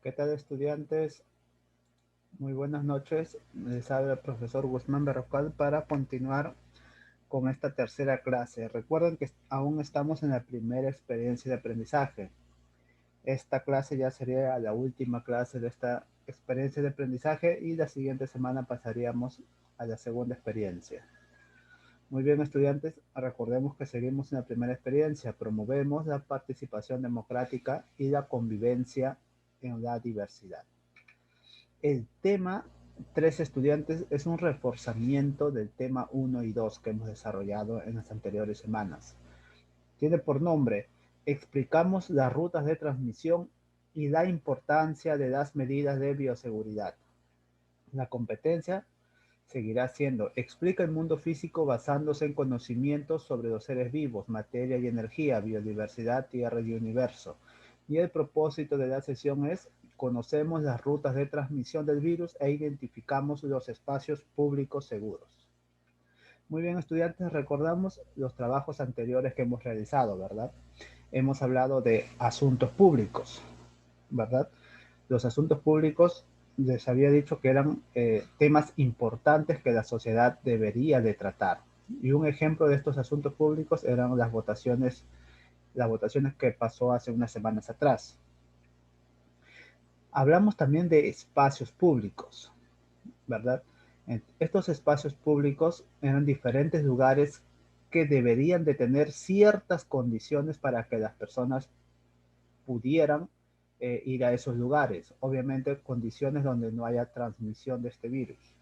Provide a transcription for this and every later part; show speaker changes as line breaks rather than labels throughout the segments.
¿Qué tal, estudiantes? Muy buenas noches. Les habla el profesor Guzmán Berrocal para continuar con esta tercera clase. Recuerden que aún estamos en la primera experiencia de aprendizaje. Esta clase ya sería la última clase de esta experiencia de aprendizaje y la siguiente semana pasaríamos a la segunda experiencia. Muy bien, estudiantes, recordemos que seguimos en la primera experiencia. Promovemos la participación democrática y la convivencia en la diversidad. El tema 3 estudiantes es un reforzamiento del tema 1 y 2 que hemos desarrollado en las anteriores semanas. Tiene por nombre, explicamos las rutas de transmisión y la importancia de las medidas de bioseguridad. La competencia seguirá siendo, explica el mundo físico basándose en conocimientos sobre los seres vivos, materia y energía, biodiversidad, tierra y universo. Y el propósito de la sesión es, conocemos las rutas de transmisión del virus e identificamos los espacios públicos seguros. Muy bien, estudiantes, recordamos los trabajos anteriores que hemos realizado, ¿verdad? Hemos hablado de asuntos públicos, ¿verdad? Los asuntos públicos les había dicho que eran temas importantes que la sociedad debería de tratar. Y un ejemplo de estos asuntos públicos eran las votaciones que pasó hace unas semanas atrás. Hablamos también de espacios públicos, ¿verdad? Estos espacios públicos eran diferentes lugares que deberían de tener ciertas condiciones para que las personas pudieran ir a esos lugares. Obviamente condiciones donde no haya transmisión de este virus.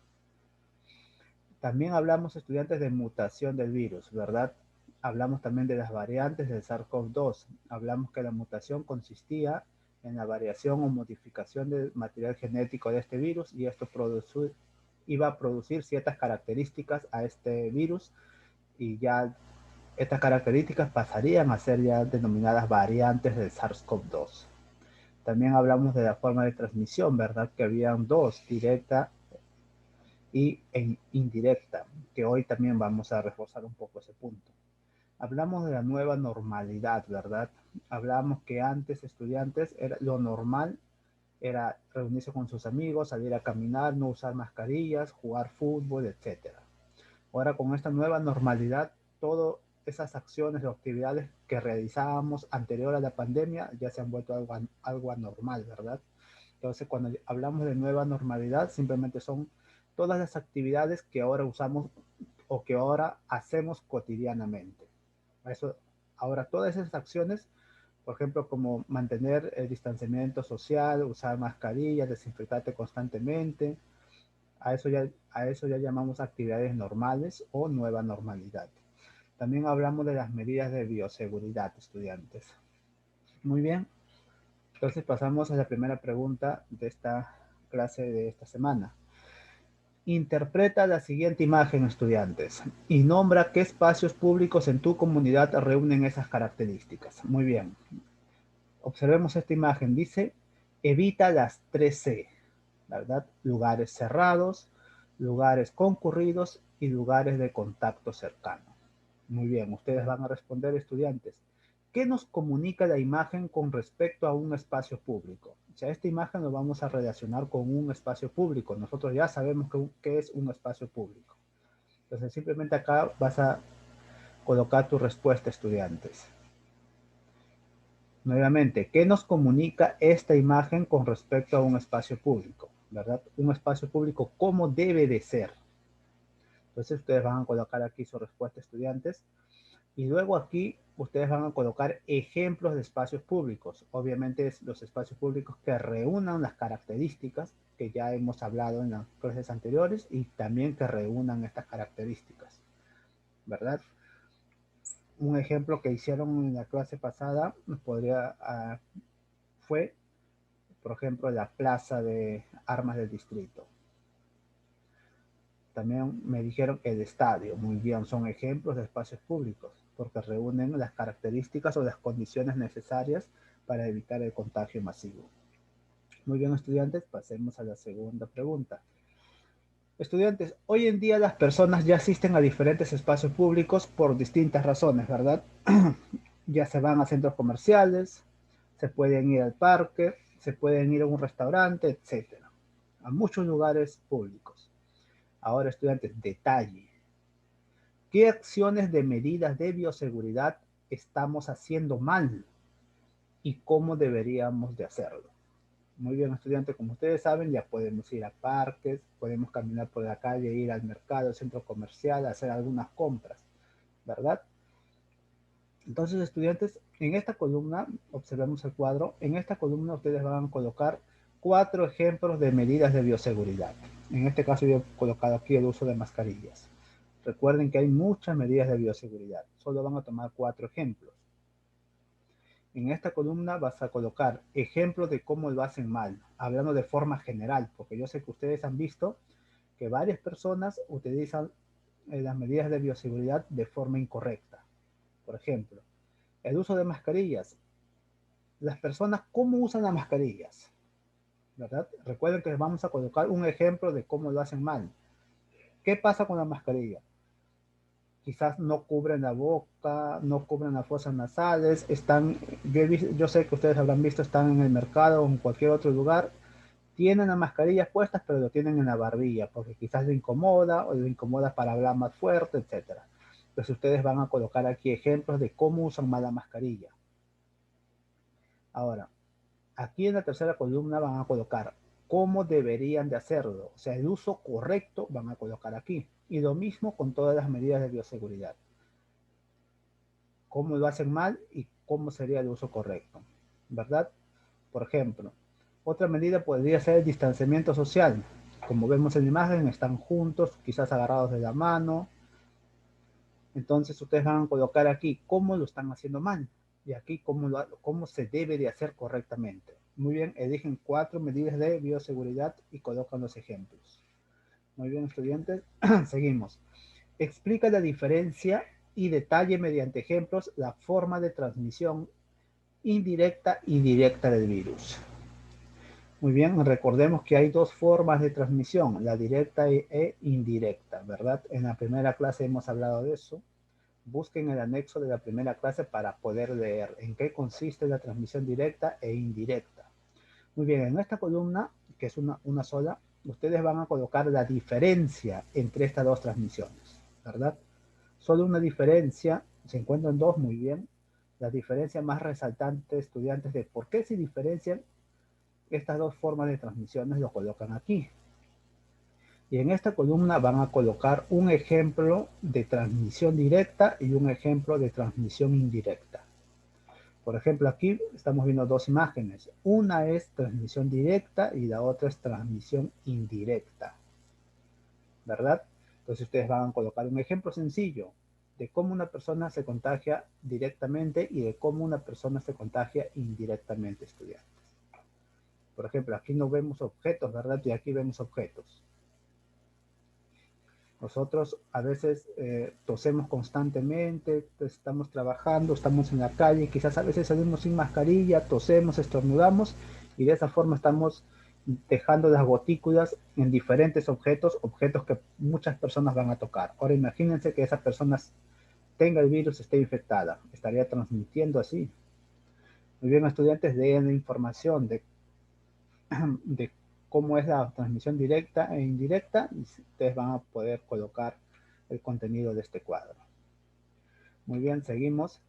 También hablamos, estudiantes, de mutación del virus, ¿verdad? Hablamos también de las variantes del SARS-CoV-2. Hablamos que la mutación consistía en la variación o modificación del material genético de este virus y esto iba a producir ciertas características a este virus y ya estas características pasarían a ser ya denominadas variantes del SARS-CoV-2. También hablamos de la forma de transmisión, ¿verdad? Que habían dos, directa y indirecta, que hoy también vamos a reforzar un poco ese punto. Hablamos de la nueva normalidad, ¿verdad? Hablamos que antes, estudiantes, lo normal era reunirse con sus amigos, salir a caminar, no usar mascarillas, jugar fútbol, etcétera. Ahora con esta nueva normalidad, todas esas acciones o actividades que realizábamos anterior a la pandemia ya se han vuelto algo anormal, ¿verdad? Entonces, cuando hablamos de nueva normalidad, simplemente son todas las actividades que ahora usamos o que ahora hacemos cotidianamente. Eso, ahora, todas esas acciones, por ejemplo, como mantener el distanciamiento social, usar mascarillas, desinfectarte constantemente, a eso ya llamamos actividades normales o nueva normalidad. También hablamos de las medidas de bioseguridad, estudiantes. Muy bien, entonces pasamos a la primera pregunta de esta clase de esta semana. Interpreta la siguiente imagen, estudiantes, y nombra qué espacios públicos en tu comunidad reúnen esas características. Muy bien. Observemos esta imagen. Dice, evita las 3C, ¿verdad? Lugares cerrados, lugares concurridos y lugares de contacto cercano. Muy bien, ustedes van a responder, estudiantes. ¿Qué nos comunica la imagen con respecto a un espacio público? O sea, esta imagen lo vamos a relacionar con un espacio público. Nosotros ya sabemos qué es un espacio público. Entonces, simplemente acá vas a colocar tu respuesta, estudiantes. Nuevamente, ¿qué nos comunica esta imagen con respecto a un espacio público? ¿Verdad? Un espacio público, ¿cómo debe de ser? Entonces, ustedes van a colocar aquí su respuesta, estudiantes. Y luego aquí ustedes van a colocar ejemplos de espacios públicos. Obviamente es los espacios públicos que reúnan las características que ya hemos hablado en las clases anteriores y también que reúnan estas características, ¿verdad? Un ejemplo que hicieron en la clase pasada fue, por ejemplo, la plaza de armas del distrito. También me dijeron el estadio. Muy bien, son ejemplos de espacios públicos porque reúnen las características o las condiciones necesarias para evitar el contagio masivo. Muy bien, estudiantes, pasemos a la segunda pregunta. Estudiantes, hoy en día las personas ya asisten a diferentes espacios públicos por distintas razones, ¿verdad? Ya se van a centros comerciales, se pueden ir al parque, se pueden ir a un restaurante, etcétera, a muchos lugares públicos. Ahora, estudiantes, detalle. ¿Qué acciones de medidas de bioseguridad estamos haciendo mal y cómo deberíamos de hacerlo? Muy bien, estudiantes, como ustedes saben, ya podemos ir a parques, podemos caminar por la calle, ir al mercado, al centro comercial, hacer algunas compras, ¿verdad? Entonces, estudiantes, en esta columna, observemos el cuadro, en esta columna ustedes van a colocar 4 ejemplos de medidas de bioseguridad. En este caso yo he colocado aquí el uso de mascarillas. Recuerden que hay muchas medidas de bioseguridad, solo van a tomar 4 ejemplos. En esta columna vas a colocar ejemplos de cómo lo hacen mal, hablando de forma general, porque yo sé que ustedes han visto que varias personas utilizan las medidas de bioseguridad de forma incorrecta. Por ejemplo, el uso de mascarillas. Las personas, ¿cómo usan las mascarillas? ¿Verdad? Recuerden que les vamos a colocar un ejemplo de cómo lo hacen mal. ¿Qué pasa con la mascarilla? Quizás no cubren la boca, no cubren las fosas nasales, yo sé que ustedes habrán visto, están en el mercado o en cualquier otro lugar, tienen las mascarillas puestas, pero lo tienen en la barbilla, porque quizás le incomoda o le incomoda para hablar más fuerte, etc. Entonces ustedes van a colocar aquí ejemplos de cómo usan mal la mascarilla. Ahora, aquí en la tercera columna van a colocar cómo deberían de hacerlo, o sea, el uso correcto van a colocar aquí. Y lo mismo con todas las medidas de bioseguridad. Cómo lo hacen mal y cómo sería el uso correcto, ¿verdad? Por ejemplo, otra medida podría ser el distanciamiento social. Como vemos en la imagen, están juntos, quizás agarrados de la mano. Entonces ustedes van a colocar aquí cómo lo están haciendo mal y aquí cómo se debe de hacer correctamente. Muy bien, eligen 4 medidas de bioseguridad y colocan los ejemplos. Muy bien, estudiantes, seguimos. Explica la diferencia y detalle mediante ejemplos la forma de transmisión indirecta y directa del virus. Muy bien, recordemos que hay 2 formas de transmisión, la directa e indirecta, ¿verdad? En la primera clase hemos hablado de eso. Busquen el anexo de la primera clase para poder leer en qué consiste la transmisión directa e indirecta. Muy bien, en esta columna, que es una sola, ustedes van a colocar la diferencia entre estas 2 transmisiones, ¿verdad? Solo una diferencia, se encuentran 2, muy bien. La diferencia más resaltante, estudiantes, de por qué se diferencian estas 2 formas de transmisiones, lo colocan aquí. Y en esta columna van a colocar un ejemplo de transmisión directa y un ejemplo de transmisión indirecta. Por ejemplo, aquí estamos viendo 2 imágenes. Una es transmisión directa y la otra es transmisión indirecta, ¿verdad? Entonces ustedes van a colocar un ejemplo sencillo de cómo una persona se contagia directamente y de cómo una persona se contagia indirectamente, estudiantes. Por ejemplo, aquí no vemos objetos, ¿verdad? Y aquí vemos objetos. Nosotros a veces tosemos constantemente, estamos trabajando, estamos en la calle, quizás a veces salimos sin mascarilla, tosemos, estornudamos y de esa forma estamos dejando las gotículas en diferentes objetos, objetos que muchas personas van a tocar. Ahora imagínense que esa persona tenga el virus, esté infectada, estaría transmitiendo así. Muy bien, estudiantes, den la información de cómo es la transmisión directa e indirecta y ustedes van a poder colocar el contenido de este cuadro. Muy bien, seguimos.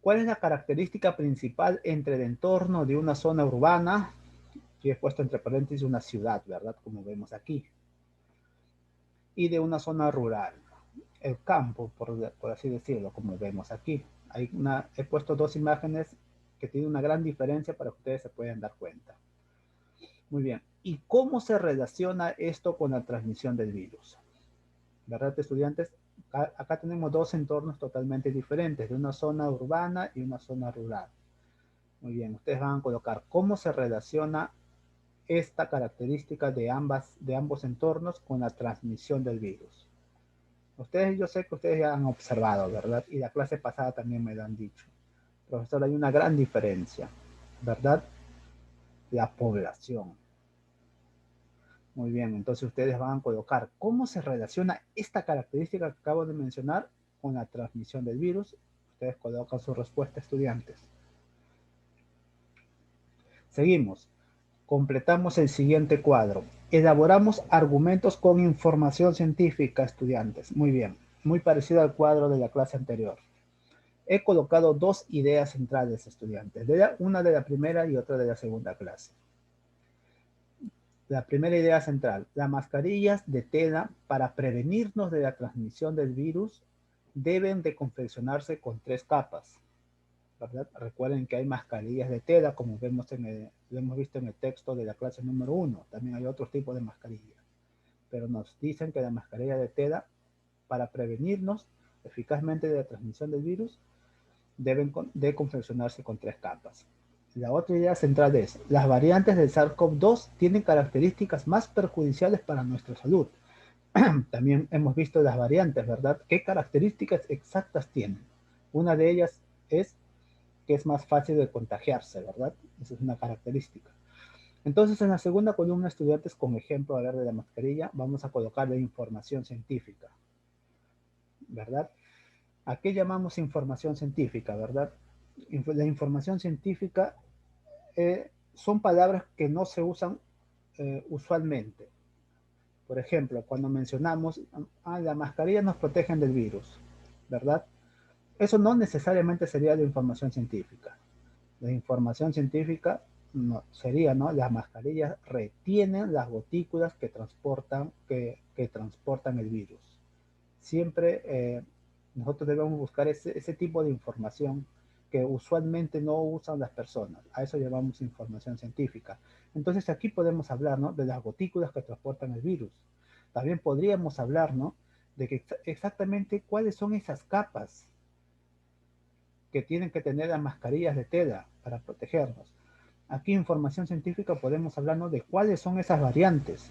¿Cuál es la característica principal entre el entorno de una zona urbana? Aquí he puesto entre paréntesis una ciudad, ¿verdad? Como vemos aquí. Y de una zona rural. El campo, por así decirlo, como vemos aquí. He puesto 2 imágenes que tienen una gran diferencia para que ustedes se puedan dar cuenta. Muy bien. ¿Y cómo se relaciona esto con la transmisión del virus? ¿Verdad, estudiantes? Acá tenemos 2 entornos totalmente diferentes, de una zona urbana y una zona rural. Muy bien, ustedes van a colocar cómo se relaciona esta característica de ambos entornos con la transmisión del virus. Yo sé que ustedes ya han observado, ¿verdad? Y la clase pasada también me lo han dicho. Profesor, hay una gran diferencia, ¿verdad? La población. Muy bien, entonces ustedes van a colocar cómo se relaciona esta característica que acabo de mencionar con la transmisión del virus. Ustedes colocan su respuesta, estudiantes. Seguimos. Completamos el siguiente cuadro. Elaboramos argumentos con información científica, estudiantes. Muy bien, muy parecido al cuadro de la clase anterior. He colocado dos ideas centrales, estudiantes. Una de la primera y otra de la segunda clase. La primera idea central. Las mascarillas de tela para prevenirnos de la transmisión del virus deben de confeccionarse con 3 capas. ¿Verdad? Recuerden que hay mascarillas de tela, como lo hemos visto en el texto de la clase número 1. También hay otros tipos de mascarillas. Pero nos dicen que la mascarilla de tela, para prevenirnos eficazmente de la transmisión del virus, deben de confeccionarse con 3 capas. La otra idea central es, las variantes del SARS-CoV-2 tienen características más perjudiciales para nuestra salud. También hemos visto las variantes, ¿verdad? ¿Qué características exactas tienen? Una de ellas es que es más fácil de contagiarse, ¿verdad? Esa es una característica. Entonces, en la segunda columna, estudiantes, con ejemplo a ver de la mascarilla, vamos a colocar la información científica, ¿verdad? ¿A qué llamamos información científica, verdad? La información científica son palabras que no se usan usualmente. Por ejemplo, cuando mencionamos, las mascarillas nos protegen del virus, ¿verdad? Eso no necesariamente sería la información científica. La información científica no, sería, ¿no? Las mascarillas retienen las gotículas que transportan el virus. Siempre nosotros debemos buscar ese tipo de información que usualmente no usan las personas. A eso llamamos información científica. Entonces aquí podemos hablar, ¿no? De las gotículas que transportan el virus. También podríamos hablar, ¿no? De que exactamente cuáles son esas capas que tienen que tener las mascarillas de tela para protegernos. Aquí información científica podemos hablar, ¿no? De cuáles son esas variantes.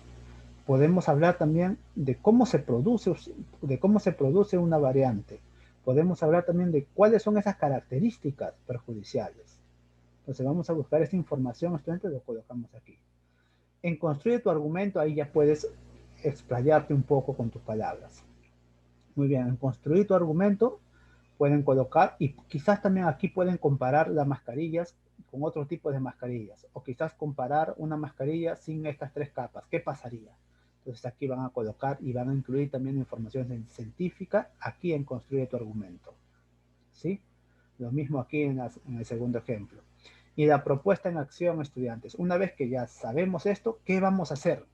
Podemos hablar también de cómo se produce una variante. Podemos hablar también de cuáles son esas características perjudiciales. Entonces vamos a buscar esta información, estudiantes, lo colocamos aquí. En construir tu argumento, ahí ya puedes explayarte un poco con tus palabras. Muy bien, en construir tu argumento pueden colocar, y quizás también aquí pueden comparar las mascarillas con otro tipo de mascarillas, o quizás comparar una mascarilla sin estas 3 capas. ¿Qué pasaría? Entonces aquí van a colocar y van a incluir también información científica aquí en construir tu argumento. ¿Sí? Lo mismo aquí en el segundo ejemplo. Y la propuesta en acción, estudiantes. Una vez que ya sabemos esto, ¿qué vamos a hacer?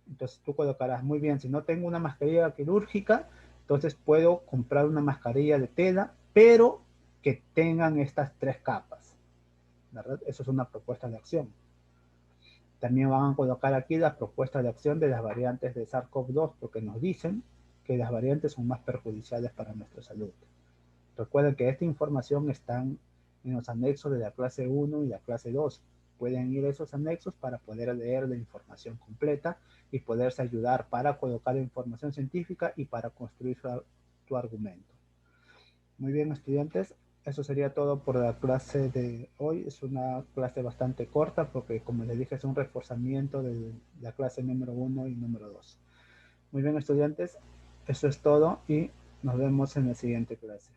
Entonces tú colocarás, muy bien, si no tengo una mascarilla quirúrgica, entonces puedo comprar una mascarilla de tela, pero que tengan estas 3 capas, ¿verdad? Eso es una propuesta de acción. También van a colocar aquí las propuestas de acción de las variantes de SARS-CoV-2, porque nos dicen que las variantes son más perjudiciales para nuestra salud. Recuerden que esta información está en los anexos de la clase 1 y la clase 2. Pueden ir a esos anexos para poder leer la información completa y poderse ayudar para colocar información científica y para construir tu argumento. Muy bien, estudiantes, eso sería todo por la clase de hoy. Es una clase bastante corta porque, como les dije, es un reforzamiento de la clase número 1 y número 2. Muy bien, estudiantes, eso es todo y nos vemos en la siguiente clase.